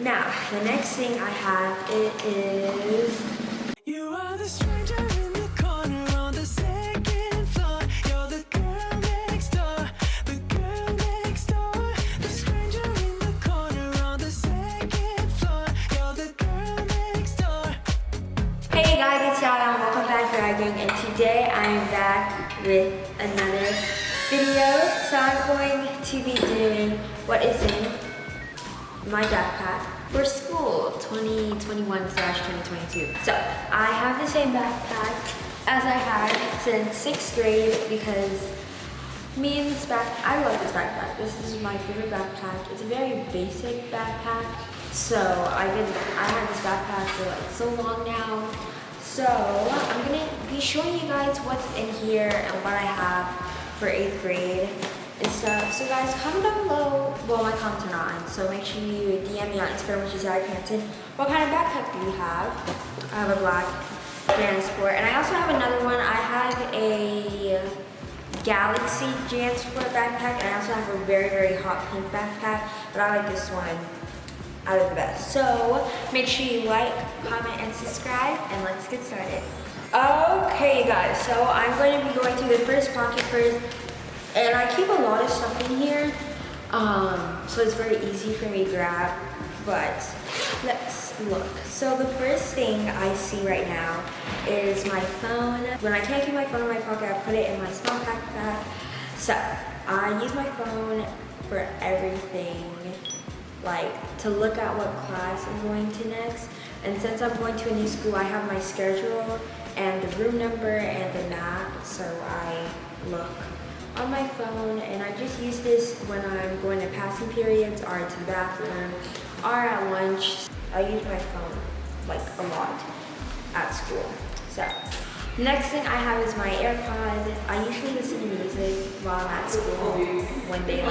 Now, the next thing I have it is. You are the stranger in the corner on the second floor. You're the girl next door, the girl next door. The stranger in the corner on the second floor. You're the girl next door. Hey guys, it's Yaya and welcome back to Dragging, and today I'm back with another video. So I'm going to be doing what is in my backpack for school 2021/2022. So I have the same backpack as I had since 6th grade because I love this backpack. This is my favorite backpack. It's a very basic backpack. So I had this backpack for like so long now. So I'm gonna be showing you guys what's in here and what I have for 8th grade and stuff. So guys, comment down below. Well, my comments are not on, so make sure you DM me on Instagram, which is Yaya Panton. What kind of backpack do you have? I have a black JanSport, and I also have another one. I have a Galaxy JanSport backpack, and I also have a very, very hot pink backpack, but I like this one out of the best. So make sure you like, comment, and subscribe, and let's get started. Okay guys, so I'm going to be going through the first pocket first, and I keep a lot of stuff in here, so it's very easy for me to grab, but let's look. So the first thing I see right now is my phone. When I can't keep my phone in my pocket, I put it in my small backpack. So I use my phone for everything, like to look at what class I'm going to next. And since I'm going to a new school, I have my schedule and the room number and the map, so I look on my phone, and I just use this when I'm going to passing periods or to the bathroom or at lunch. I use my phone like a lot at school. So next thing I have is my AirPod. I usually listen to music while I'm at school when they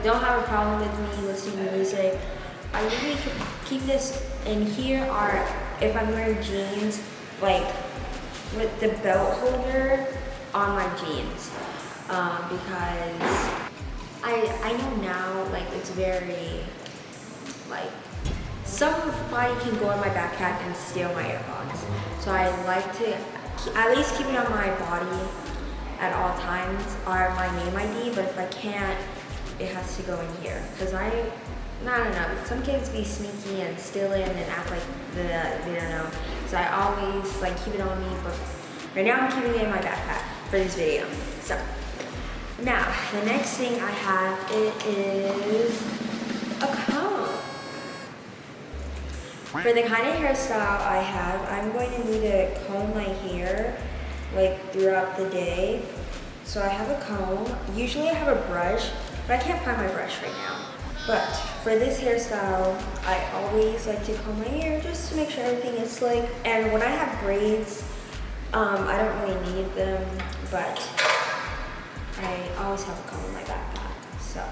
don't have a problem with me listening to music. I usually keep this in here, or if I'm wearing jeans, like with the belt holder on my jeans, because I know now, like, it's very, like, somebody can go in my backpack and steal my AirPods. So I like to at least keep it on my body at all times, or my name ID, but if I can't, it has to go in here, because I don't know, some kids be sneaky and steal it and act like they don't know. So I always like keep it on me, but right now I'm keeping it in my backpack for this video. So now the next thing I have, it is a comb. For the kind of hairstyle I have, I'm going to need to comb my hair like throughout the day. So I have a comb. Usually I have a brush, but I can't find my brush right now. But for this hairstyle, I always like to comb my hair just to make sure everything is slick. And when I have braids, I don't really need them, but I always have a comb in my backpack. So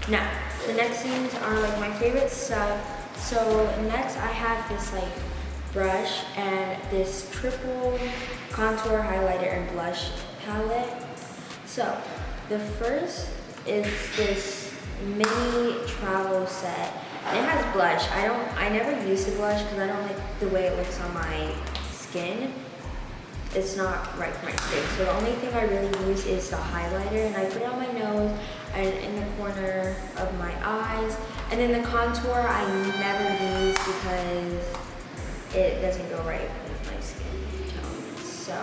now the next things are like my favorite stuff. So next I have this like brush and this triple contour highlighter and blush palette. So the first is this mini travel set, and it has blush. I never use the blush because I don't like the way it looks on my skin. It's not right for my skin. So the only thing I really use is the highlighter, and I put it on my nose and in the corner of my eyes. And then the contour I never use because it doesn't go right with my skin tone. So,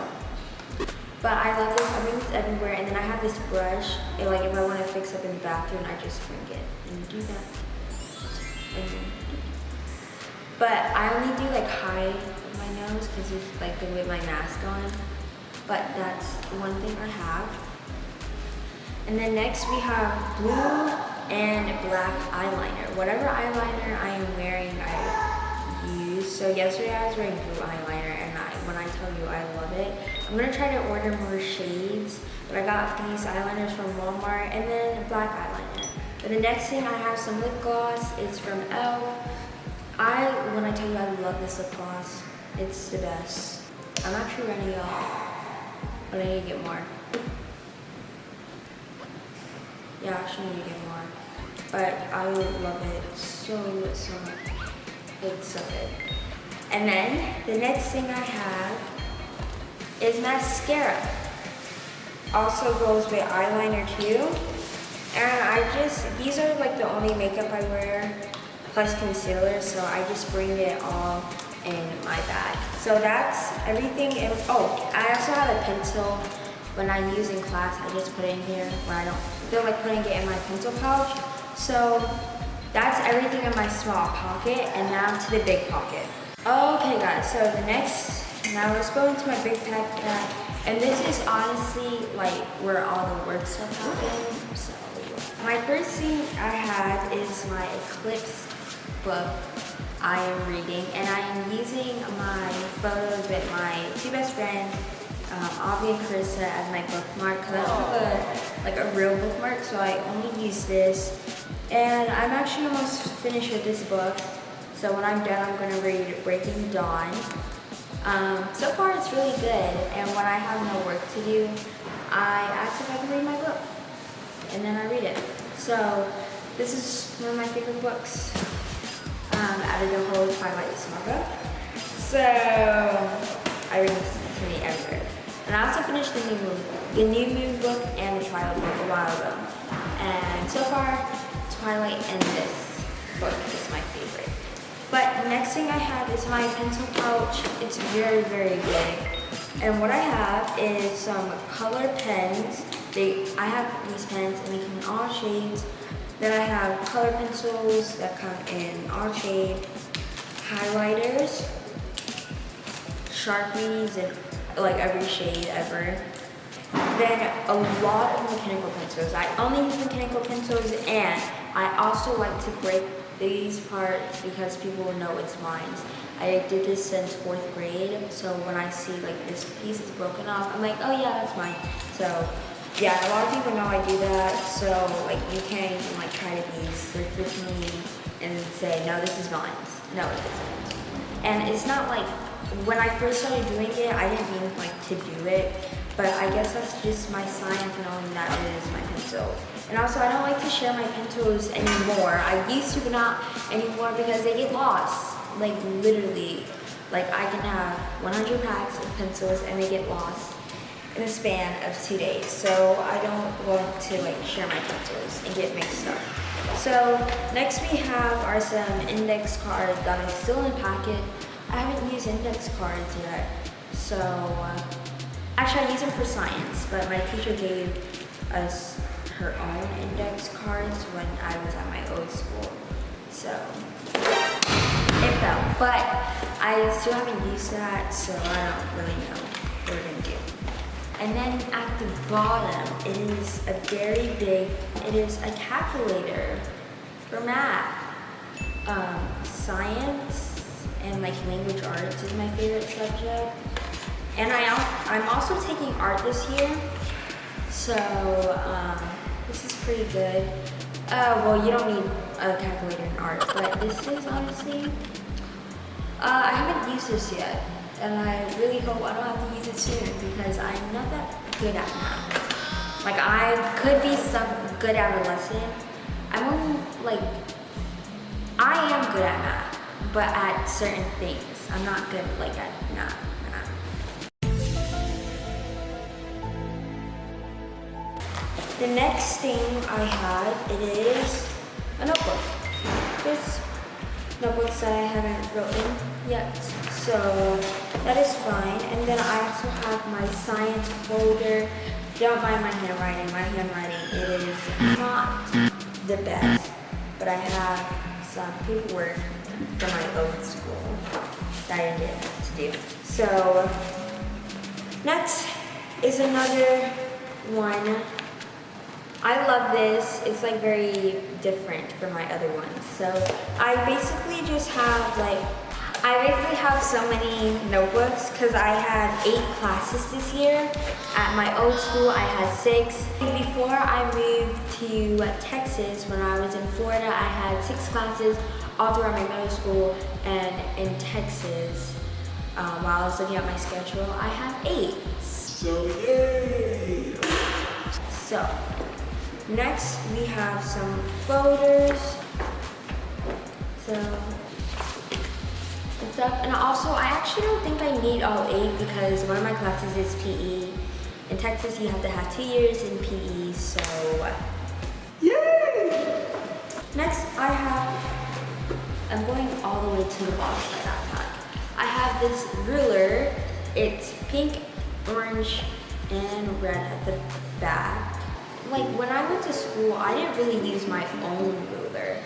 but I love this. I bring this everywhere, and then I have this brush. Like if I want to fix up in the bathroom, I just bring it and do that. And then, but I only do like high of my nose because it's like good with my mask on. But that's one thing I have. And then next we have blue and black eyeliner. Whatever eyeliner I am wearing, I use. So yesterday I was wearing blue eyeliner, and when I tell you I love it, I'm gonna try to order more shades, but I got these eyeliners from Walmart, and then black eyeliner. But the next thing I have some lip gloss. It's from Elle. When I tell you I love this lip gloss, it's the best. I'm actually running out, but I need to get more. Yeah, I actually need to get more. but I love it so much. It's so good. And then the next thing I have is mascara. Also goes with eyeliner too. And these are like the only makeup I wear, plus concealer, so I just bring it all in my bag. So that's everything. Oh, I also have a pencil. When I use in class, I just put it in here when I don't feel like putting it in my pencil pouch. So that's everything in my small pocket, and now to the big pocket. Okay guys, so now let's go into my big backpack. And this is honestly like where all the work stuff happens. So my first thing I have is my Eclipse book I am reading, and I am using my photos with my two best friends, Avi and Carissa, as my bookmark, because I don't have a real bookmark, so I only use this. And I'm actually almost finished with this book, so when I'm done, I'm going to read Breaking Dawn. So far it's really good, and when I have no work to do, I ask if I can read my book, and then I read it. So this is one of my favorite books out of the whole Twilight saga. So I read this to me everywhere. And I also finished the New Moon book and the Twilight book a while ago. And so far, Twilight and this book is my favorite. But next thing I have is my pencil pouch. It's very, very big. And what I have is some color pens. I have these pens and they come in all shades. Then I have color pencils that come in all shades, highlighters, Sharpies, and like every shade ever. Then a lot of mechanical pencils. I only use mechanical pencils, and I also like to break these parts because people will know it's mine. I did this since 4th grade, so when I see like this piece is broken off, I'm like, oh yeah, that's mine. So yeah, a lot of people know I do that, so like you can't even like try to be strict with me and say, no, this is mine. No, it isn't. And it's not like, when I first started doing it, I didn't mean like to do it, but I guess that's just my sign of knowing that it is my pencil. And also, I don't like to share my pencils anymore. I used to, but not anymore because they get lost. Like literally, like I can have 100 packs of pencils and they get lost in a span of 2 days. So I don't want to like share my pencils and get mixed up. So next we have some index cards that are still in packet. I haven't used index cards yet. So actually I use them for science, but my teacher gave us her own index cards when I was at my old school. So it fell, but I still haven't used that, so I don't really know what we're gonna do. And then at the bottom, it is a very big, it is a calculator for math. Science and like language arts is my favorite subject. And I'm also taking art this year, so this is pretty good. Well, you don't need a calculator in art, but this is honestly, I haven't used this yet. And I really hope I don't have to use it soon because I'm not that good at math. Like I could be good at a lesson. I'm only like, I am good at math, but at certain things. I'm not good like at math. The next thing I have, it is a notebook. This notebooks that I haven't written yet, so that is fine. And then I also have my science folder. Don't mind my handwriting. My handwriting, it is not the best, but I have some paperwork from my old school that I didn't have to do. So next is another one. I love this. It's like very different from my other ones. So I basically just have so many notebooks because I had 8 classes this year. At my old school, I had 6. Before I moved to Texas, when I was in Florida, I had 6 classes all throughout my middle school. And in Texas, while I was looking at my schedule, I have 8. So yay! So Next, we have some folders. So, and stuff. And also, I actually don't think I need all 8 because one of my classes is PE. In Texas, you have to have 2 years in PE, so. Yay! Next, I'm going all the way to the bottom of my backpack. I have this ruler. It's pink, orange, and red at the back. Like when I went to school, I didn't really use my own ruler.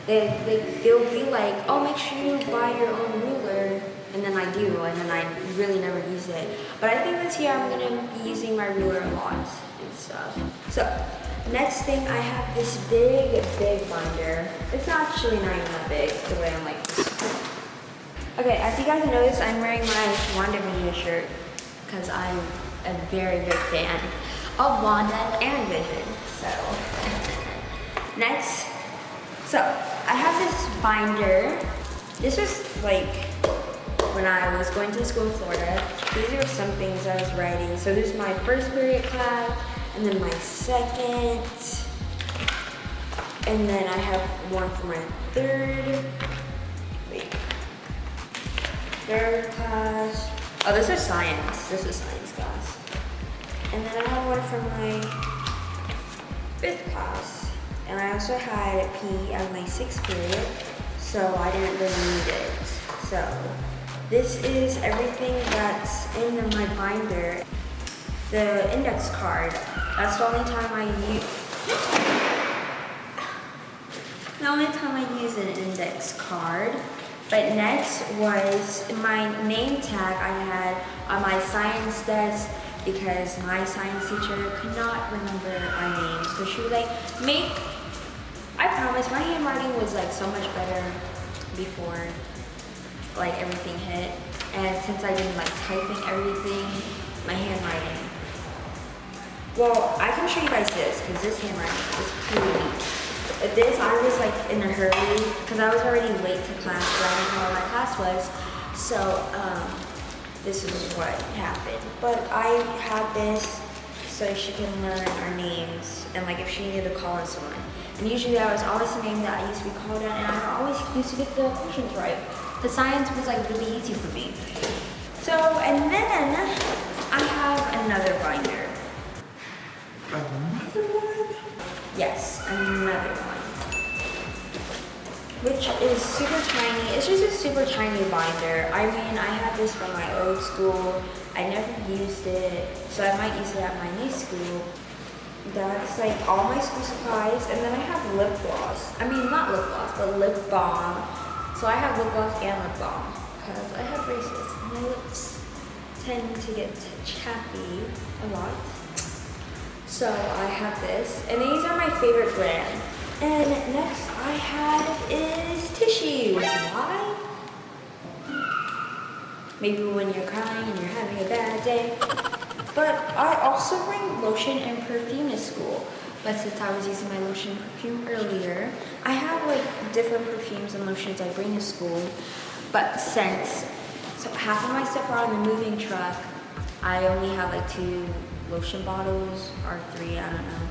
They'll be like, oh, make sure you buy your own ruler. And then I do, and then I really never use it. But I think this year I'm gonna be using my ruler a lot and stuff. So, next thing, I have this big binder. It's actually not even that big, the way I'm like this. Okay, as you guys notice, I'm wearing my WandaVision shirt because I'm a very big fan of Wanda and Vision. So, next, I have this binder. This was like when I was going to school in Florida. These are some things I was writing. So there's my first period class, and then my second, and then I have one for my third class. Oh, this is science. This is science class. And then I have one for my 5th class. And I also had PE as my 6th period, so I didn't really need it. So this is everything that's in my binder. The index card, that's the only time I use an index card. But next was my name tag I had on my science desk because my science teacher could not remember our names. So she was like, I promise my handwriting was like so much better before like everything hit. And since I didn't like typing everything, my handwriting. Well, I can show you guys this because this handwriting is pretty neat. This, I was like in a hurry because I was already late to class, but I didn't know where my class was. So this is what happened. But I had this so she can learn our names and like if she needed to call on someone. And usually that was always the name that I used to be called on, and I always used to get the questions right. The science was like really easy for me. So, and then I have another binder. Another one? Yes, another one. Which is super tiny. It's just a super tiny binder. I mean, I had this from my old school. I never used it, so I might use it at my new school. That's like all my school supplies, and then I have lip gloss. I mean, not lip gloss, but lip balm. So I have lip gloss and lip balm because I have braces. My lips tend to get chappy a lot. So I have this, and these are my favorite brand. And next I have is tissues. Why? Maybe when you're crying and you're having a bad day. But I also bring lotion and perfume to school. But since I was using my lotion and perfume earlier, I have like different perfumes and lotions I bring to school. But since half of my stuff are on the moving truck, I only have like 2 lotion bottles or 3, I don't know.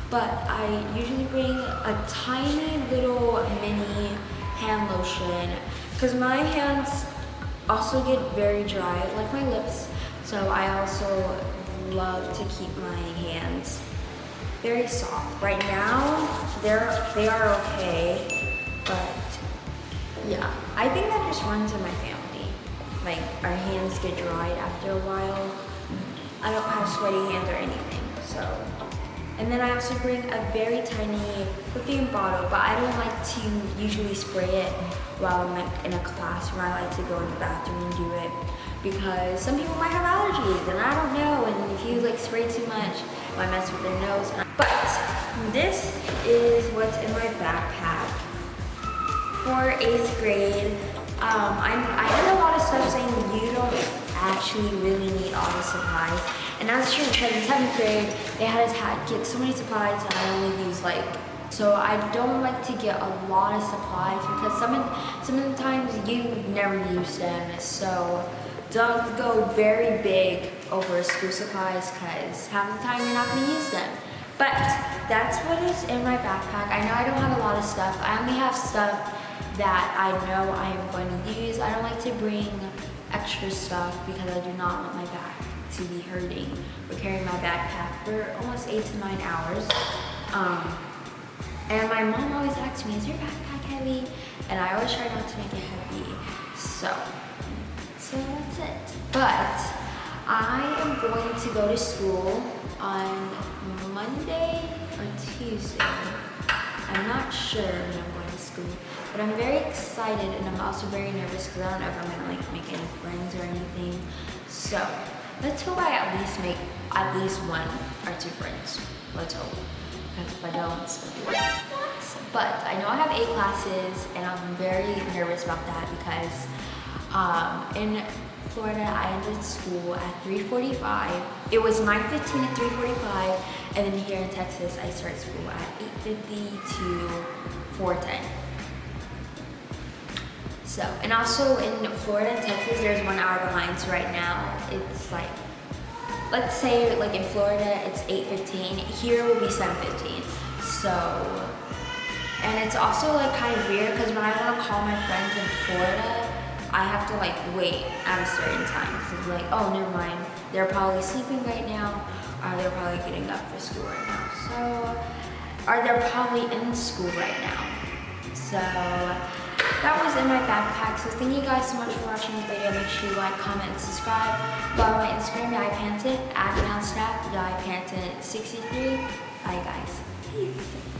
But I usually bring a tiny little mini hand lotion because my hands also get very dry, like my lips. So I also love to keep my hands very soft. Right now, they are okay, but yeah, I think that just runs in my family. Like our hands get dried after a while. I don't have sweaty hands or anything, so. And then I also bring a very tiny perfume bottle, but I don't like to usually spray it while I'm like in a classroom. I like to go in the bathroom and do it because some people might have allergies and I don't know, and if you like spray too much, it might mess with their nose. But this is what's in my backpack for 8th grade. I did a lot of stuff saying you don't actually really need all the supplies. And that's true because in 7th grade, they had us get so many supplies and I only use like, so I don't like to get a lot of supplies because some of the times you never use them. So don't go very big over school supplies because half the time you're not going to use them. But that's what is in my backpack. I know I don't have a lot of stuff. I only have stuff that I know I am going to use. I don't like to bring extra stuff because I do not want my back to be hurting for carrying my backpack for almost 8 to 9 hours. And my mom always asks me, is your backpack heavy? And I always try not to make it heavy. So that's it. But I am going to go to school on Monday or Tuesday. I'm not sure when I'm going to school, but I'm very excited and I'm also very nervous because I don't know if I'm gonna like make any friends or anything. So let's hope I at least make at least 1 or 2 friends. Let's hope. Because if I don't, it's gonna be like, what? But I know I have 8 classes and I'm very nervous about that because in Florida, I ended school at 3:45. It was 9:15 and 3:45, and then here in Texas, I start school at 8:50 to 4:10. So, and also in Florida and Texas, there's 1 hour behind. So right now, it's like, let's say like in Florida, it's 8:15. Here will be 7:15. So, and it's also like kind of weird because when I want to call my friends in Florida, I have to like wait at a certain time because it's like, oh, never mind. They're probably sleeping right now, or they're probably getting up for school right now. So, or they're probably in school right now. So, that was in my backpack. So thank you guys so much for watching this video. Make sure you like, comment, and subscribe. Follow my Instagram, Yaya Panton, @Snap, Yaya Panton 63. Bye guys. Peace.